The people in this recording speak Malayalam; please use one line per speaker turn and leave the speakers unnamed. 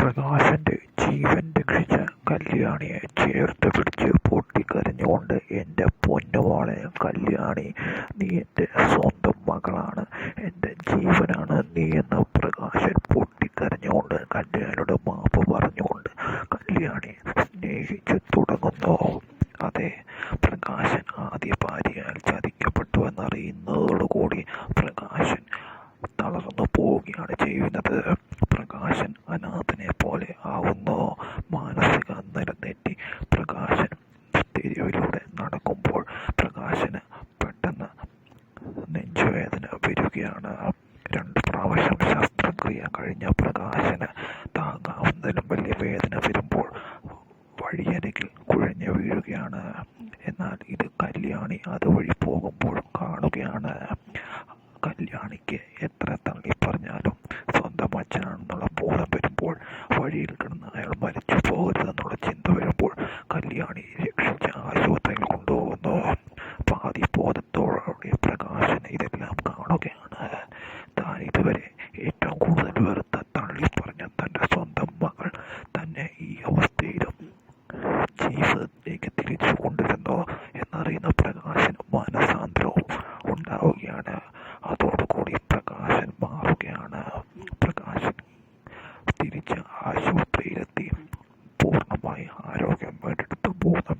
പ്രകാശന്റെ ജീവൻ രക്ഷിച്ച കല്യാണിയെ ചേർത്ത് പിടിച്ച് പൊട്ടിക്കരഞ്ഞുകൊണ്ട് "എൻ്റെ പൊന്നുമോളെ കല്യാണി, നീ എൻ്റെ സ്വന്തം മകളാണ്, എൻ്റെ ജീവനാണ് നീയെന്ന്" പ്രകാശൻ പൊട്ടിക്കരഞ്ഞുകൊണ്ട് കല്യാണിയോട് മാപ്പ് പറഞ്ഞുകൊണ്ട് കല്യാണി സ്നേഹിച്ചു തുടങ്ങുന്നു. അതെ, പ്രകാശൻ ആദ്യ ഭാര്യയാൽ ചതിക്കപ്പെട്ടുവെന്നറിയുന്നതോടുകൂടി പ്രകാശൻ തളർന്നു പോവുകയാണ് ചെയ്യുന്നത്. പ്രകാശൻ അനാഥനെ പോലെ ആവുന്നു. മാനസിക നിലതെറ്റി പ്രകാശൻ തെരുവിലൂടെ നടക്കുമ്പോൾ പ്രകാശന് പെട്ടെന്ന് നെഞ്ചുവേദന വരികയാണ്. 2 പ്രാവശ്യം ശസ്ത്രക്രിയ കഴിഞ്ഞ പ്രകാശന് താങ്ങാവുന്നതിലും വലിയ വേദന വരുമ്പോൾ വഴിയരികിൽ കുഴഞ്ഞു വീഴുകയാണ്. എന്നാൽ ഇത് കല്യാണി അതുവഴി പോകുമ്പോൾ കാണുകയാണ്. കല്യാണിക്ക് എത്ര തള്ളി പറഞ്ഞാലും സ്വന്തം അച്ഛനാണെന്നുള്ള ബോധം വരുമ്പോൾ, വഴിയിൽ കിടന്ന് അയാൾ മരിച്ചു പോകരുതെന്നുള്ള ചിന്ത വരുമ്പോൾ കല്യാണി രക്ഷിച്ച് ആശുപത്രിയിൽ കൊണ്ടുപോകുന്നു. പാതി ബോധത്തോടെ പ്രകാശൻ ഇതെല്ലാം കാണുകയാണ്. താൻ ഇതുവരെ ഏറ്റവും കൂടുതൽ വെറുത്ത തള്ളി പറഞ്ഞ തൻ്റെ സ്വന്തം മകൾ തന്നെ ഈ അവസ്ഥയിലും ജീവിതത്തിലേക്ക് തിരിച്ചു കൊണ്ടുവരുന്നു എന്നറിയുന്ന പ്രകാശന് മാനസാന്തരവും ഉണ്ടാവുകയാണ്. അതോടുകൂടി പ്രകാശൻ മാറുകയാണ്. പ്രകാശൻ തിരിച്ച് ആശുപത്രിയിലെത്തി പൂർണ്ണമായി ആരോഗ്യം വീണ്ടെടുത്ത് ബോധം